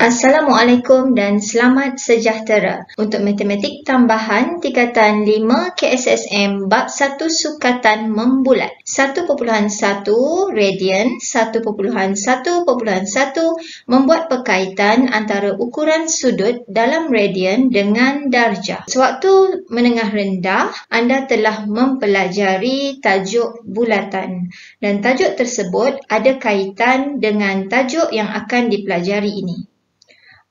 Assalamualaikum dan selamat sejahtera. Untuk matematik tambahan tingkatan 5 KSSM bab 1 sukatan membulat. 1.1 radian 1.1.1 membuat perkaitan antara ukuran sudut dalam radian dengan darjah. Sewaktu menengah rendah, anda telah mempelajari tajuk bulatan dan tajuk tersebut ada kaitan dengan tajuk yang akan dipelajari ini.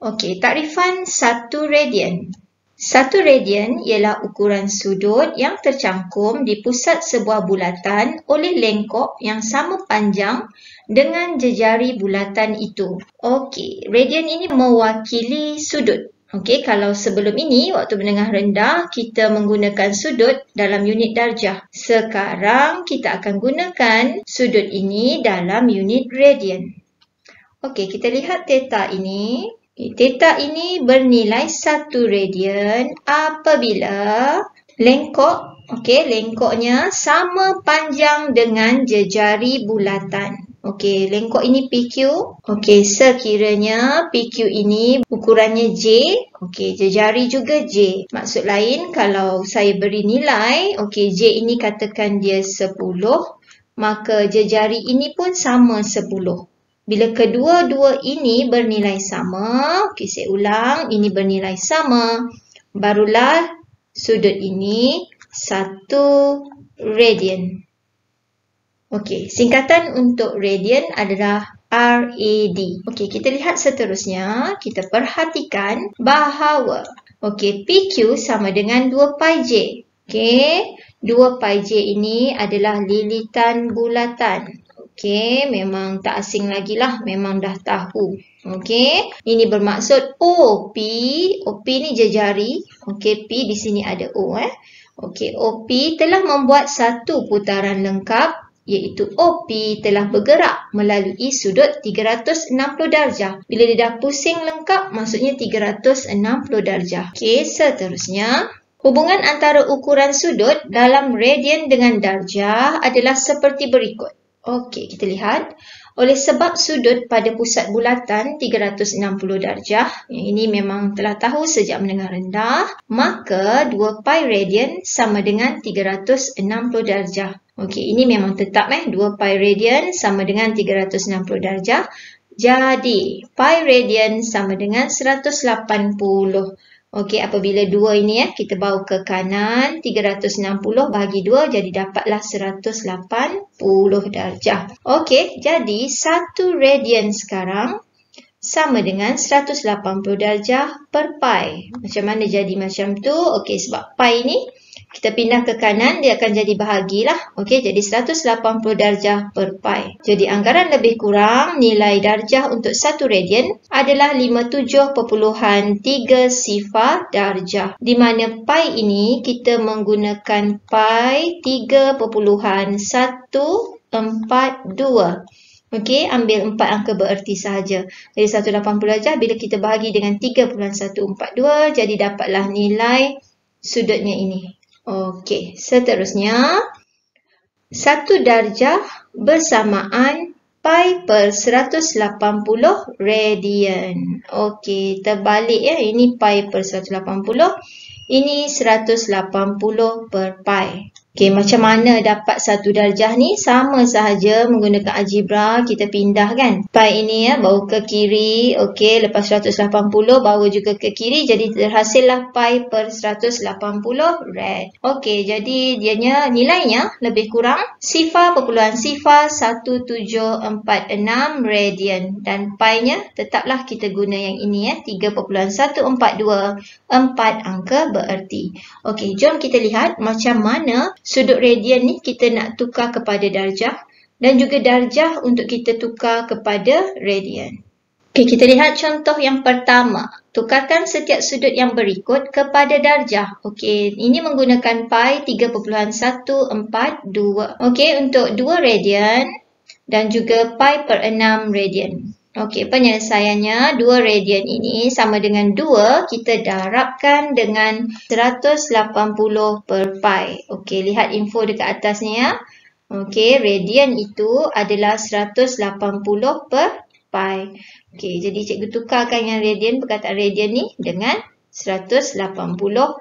Okey, takrifan 1 radian. 1 radian ialah ukuran sudut yang tercangkum di pusat sebuah bulatan oleh lengkok yang sama panjang dengan jejari bulatan itu. Okey, radian ini mewakili sudut. Okey, kalau sebelum ini waktu menengah rendah kita menggunakan sudut dalam unit darjah. Sekarang kita akan gunakan sudut ini dalam unit radian. Okey, kita lihat theta ini. Theta ini bernilai 1 radian apabila lengkoknya sama panjang dengan jejari bulatan. Okey, lengkok ini PQ. Okey, sekiranya PQ ini ukurannya J, okey, jejari juga J. Maksud lain, kalau saya beri nilai, okey, J ini katakan dia 10, maka jejari ini pun sama 10. Bila kedua-dua ini bernilai sama, okey, saya ulang, ini bernilai sama, barulah sudut ini 1 radian. Okey, singkatan untuk radian adalah RAD. Okey, kita lihat seterusnya, kita perhatikan bahawa okey, PQ sama dengan 2 pi J. Okey, 2 pi J ini adalah lilitan bulatan. Okey, memang tak asing lagi lah, memang dah tahu. Okey, ini bermaksud OP. OP ni jejari. Okey, P di sini ada O. Okey, OP telah membuat satu putaran lengkap, iaitu OP telah bergerak melalui sudut 360 darjah. Bila dia dah pusing lengkap, maksudnya 360 darjah. Okey, seterusnya. Hubungan antara ukuran sudut dalam radian dengan darjah adalah seperti berikut. Okey, kita lihat. Oleh sebab sudut pada pusat bulatan 360 darjah, yang ini memang telah tahu sejak menengah rendah, maka 2 pi radian sama dengan 360 darjah. Okey, ini memang tetap 2 pi radian sama dengan 360 darjah. Jadi, pi radian sama dengan 180. Okey, apabila 2 ini kita bawa ke kanan, 360 bahagi 2 jadi dapatlah 180 darjah. Okey, jadi 1 radian sekarang sama dengan 180 darjah per pi. Macam mana jadi macam tu? Okey, sebab pi ini kita pindah ke kanan, dia akan jadi bahagilah. Okey, jadi 180 darjah per pi. Jadi anggaran lebih kurang nilai darjah untuk 1 radian adalah 57.3 sifar darjah. Di mana pi ini kita menggunakan pi 3.142. Okey, ambil 4 angka bererti sahaja. Jadi 180 darjah bila kita bahagi dengan 3.142, jadi dapatlah nilai sudutnya ini. Okey, seterusnya 1 darjah bersamaan pi per 180 radian. Okey, terbalik ini pi per 180, ini 180 per pi. Okey, macam mana dapat 1 darjah ni? Sama sahaja menggunakan algebra, kita pindah kan. Pi ini bawa ke kiri, okey, lepas 180 bawa juga ke kiri, jadi terhasillah pi per 180 rad. Okey, jadi nilainya lebih kurang 0.01746 radian dan pi-nya tetaplah kita guna yang ini 3.142, 4 angka bererti. Okey, jom kita lihat macam mana sudut radian ni kita nak tukar kepada darjah dan juga darjah untuk kita tukar kepada radian. Okey, kita lihat contoh yang pertama. Tukarkan setiap sudut yang berikut kepada darjah. Okey, ini menggunakan pi 3.142. Okey, untuk 2 radian dan juga pi per 6 radian. Okey, penyelesaiannya 2 radian ini sama dengan 2, kita darabkan dengan 180 per pi. Okey, lihat info dekat atas ni ya. Okey, radian itu adalah 180 per pi. Okey, jadi cikgu tukarkan yang radian, perkataan radian ni dengan 180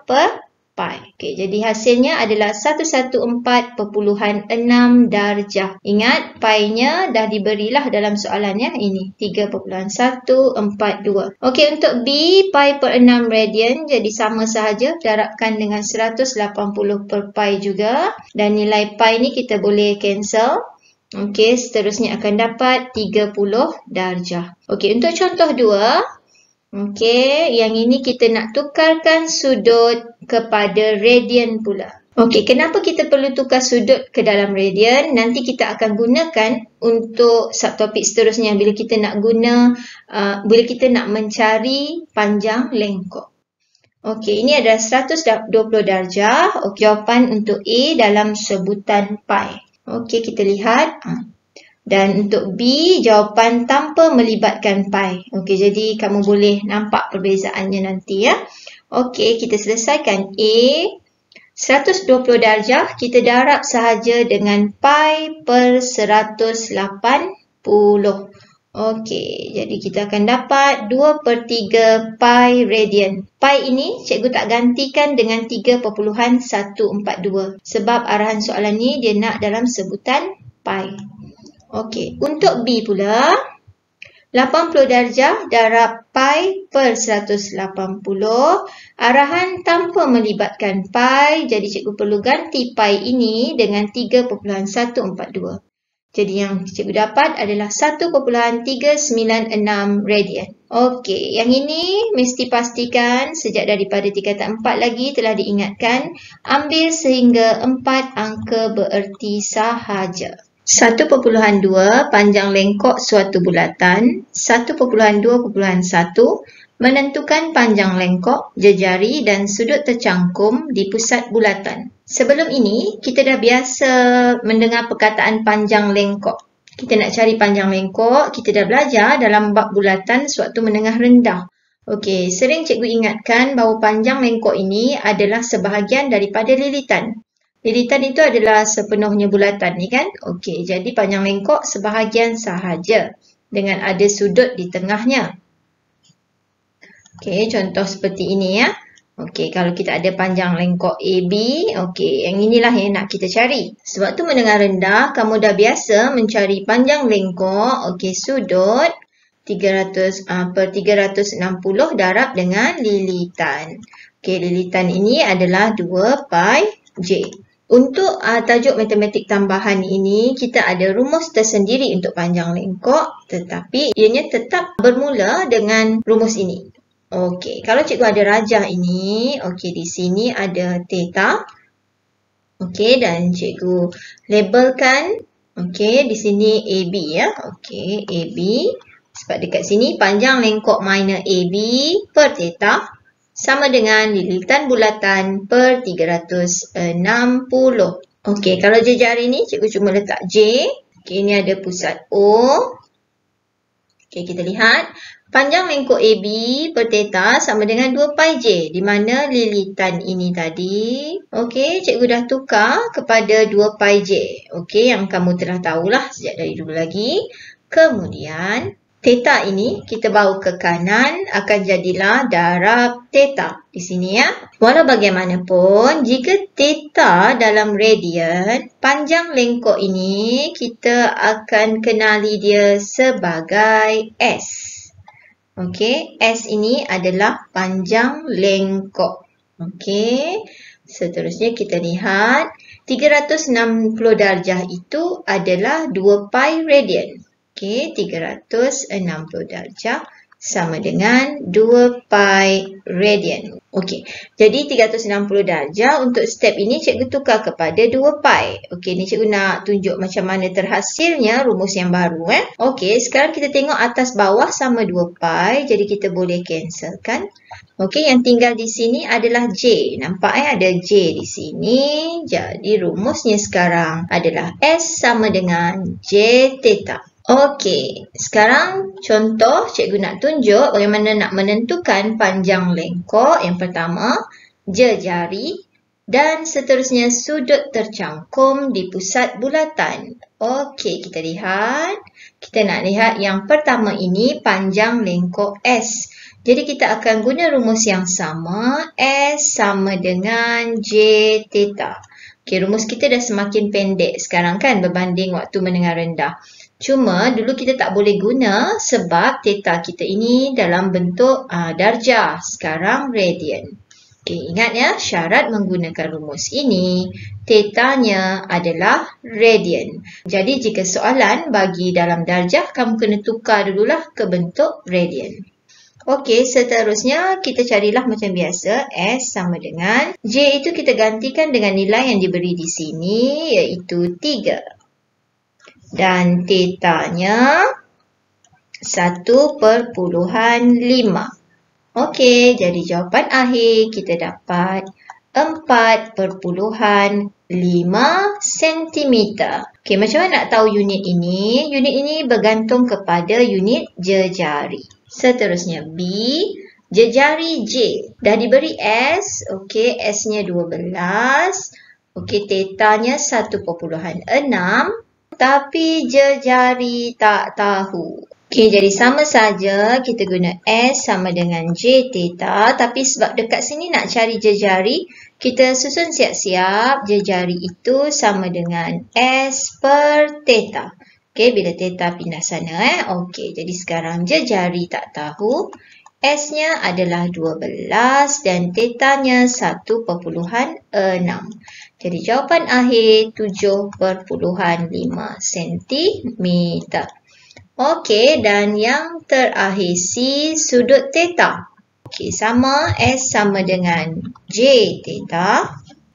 per pi. Okey, jadi hasilnya adalah 114.6 darjah. Ingat, pi-nya dah diberilah dalam soalannya ini 3.142. Okey, untuk B, pi per 6 radian, jadi sama sahaja, darabkan dengan 180 per pi juga. Dan nilai pi ni kita boleh cancel. Okey, seterusnya akan dapat 30 darjah. Okey, untuk contoh 2, okey, yang ini kita nak tukarkan sudut kepada radian pula. Okey, kenapa kita perlu tukar sudut ke dalam radian? Nanti kita akan gunakan untuk subtopik seterusnya bila kita nak bila kita nak mencari panjang lengkok. Okey, ini adalah 120 darjah. Okey, jawapan untuk A dalam sebutan pi. Okey, kita lihat. Dan untuk B, jawapan tanpa melibatkan pi. Okey, jadi kamu boleh nampak perbezaannya nanti ya. Okey, kita selesaikan A. 120 darjah, kita darab sahaja dengan pi per 180. Okey, jadi kita akan dapat 2/3 pi radian. Pi ini cikgu tak gantikan dengan 3.142 sebab arahan soalan ni dia nak dalam sebutan pi. Okey, untuk B pula, 80 darjah darab pi per 180. Arahan tanpa melibatkan pi, jadi cikgu perlu ganti pi ini dengan 3.142. Jadi yang cikgu dapat adalah 1.396 radian. Okey, yang ini mesti pastikan sejak daripada tingkatan 4 lagi telah diingatkan, ambil sehingga 4 angka bererti sahaja. 1.2 panjang lengkok suatu bulatan. 1.2.1 menentukan panjang lengkok, jejari dan sudut tercangkum di pusat bulatan. Sebelum ini, kita dah biasa mendengar perkataan panjang lengkok. Kita nak cari panjang lengkok, kita dah belajar dalam bab bulatan suatu menengah rendah. Okey, sering cikgu ingatkan bahawa panjang lengkok ini adalah sebahagian daripada lilitan. Lilitan itu adalah sepenuhnya bulatan ni kan? Okey, jadi panjang lengkok sebahagian sahaja dengan ada sudut di tengahnya. Okey, contoh seperti ini ya. Okey, kalau kita ada panjang lengkok AB, okey, yang inilah yang nak kita cari. Sebab tu menengah rendah, kamu dah biasa mencari panjang lengkok, okey, sudut 300 per 360 darab dengan lilitan. Okey, lilitan ini adalah 2 pi J. Untuk tajuk matematik tambahan ini, kita ada rumus tersendiri untuk panjang lengkok, tetapi ianya tetap bermula dengan rumus ini. Okey, kalau cikgu ada rajah ini, okey, di sini ada theta. Okey, dan cikgu labelkan, okey, di sini AB ya. Okey, AB. Sebab dekat sini panjang lengkok minor AB per theta sama dengan lilitan bulatan per 360. Okey, kalau jejari ni cikgu cuma letak J. Okey, ini ada pusat O. Okey, kita lihat. Panjang lengkok AB per theta sama dengan 2 pi J. Di mana lilitan ini tadi. Okey, cikgu dah tukar kepada 2 pi J. Okey, yang kamu telah tahulah sejak dari dulu lagi. Kemudian, theta ini kita bawa ke kanan akan jadilah darab theta di sini ya. Walau bagaimanapun, jika theta dalam radian, panjang lengkok ini kita akan kenali dia sebagai S. Okey, S ini adalah panjang lengkok. Okey, seterusnya kita lihat 360 darjah itu adalah 2 pi radian. Okey, 360 darjah sama dengan 2 pi radian. Okey, jadi 360 darjah untuk step ini cikgu tukar kepada 2 pi. Okey, ni cikgu nak tunjuk macam mana terhasilnya rumus yang baru. Okey, sekarang kita tengok atas bawah sama 2 pi, jadi kita boleh cancelkan. Okey, yang tinggal di sini adalah J. Nampak ada J di sini. Jadi rumusnya sekarang adalah S sama dengan J theta. Okey, sekarang contoh cikgu nak tunjuk bagaimana nak menentukan panjang lengkok. Yang pertama, jejari. Dan seterusnya sudut tercangkum di pusat bulatan. Okey, kita lihat. Kita nak lihat yang pertama ini panjang lengkok S. Jadi kita akan guna rumus yang sama. S sama dengan J theta. Okey, rumus kita dah semakin pendek sekarang kan berbanding waktu menengah rendah. Cuma dulu kita tak boleh guna sebab theta kita ini dalam bentuk darjah. Sekarang radian. Okey, ingat ya, syarat menggunakan rumus ini, tetanya adalah radian. Jadi jika soalan bagi dalam darjah, kamu kena tukar dululah ke bentuk radian. Okey, seterusnya kita carilah macam biasa, S sama dengan, J itu kita gantikan dengan nilai yang diberi di sini, iaitu 3. Dan tetanya 1/5. Okey, jadi jawapan akhir kita dapat 4/5 cm. Okey, macam mana nak tahu unit ini? Unit ini bergantung kepada unit jejari. Seterusnya B, jejari J. Dah diberi S, okey, S-nya 12. Okey, tetanya 1/6. Tapi jejari tak tahu. Okey, jadi sama saja kita guna S sama dengan J theta. Tapi sebab dekat sini nak cari jejari, kita susun siap-siap. Jejari itu sama dengan S per theta. Okey, bila theta pindah sana. Okey, jadi sekarang jejari tak tahu. S-nya adalah 12 dan tetanya 1/6. Jadi jawapan akhir 7/5 cm. Okey, dan yang terakhir C, sudut theta. Okey, sama S sama dengan J theta.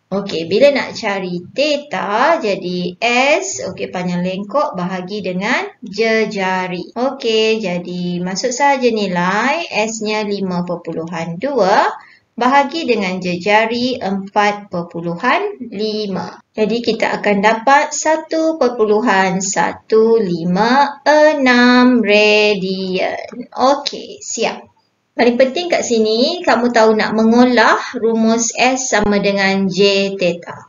Okey, bila nak cari theta, jadi S, okey, panjang lengkok bahagi dengan jejari. Okey, jadi masuk saja nilai S-nya 5/2. Bahagi dengan jejari 4/5. Jadi kita akan dapat 1/156 radian. Okey, siap. Paling penting kat sini, kamu tahu nak mengolah rumus S sama dengan J theta.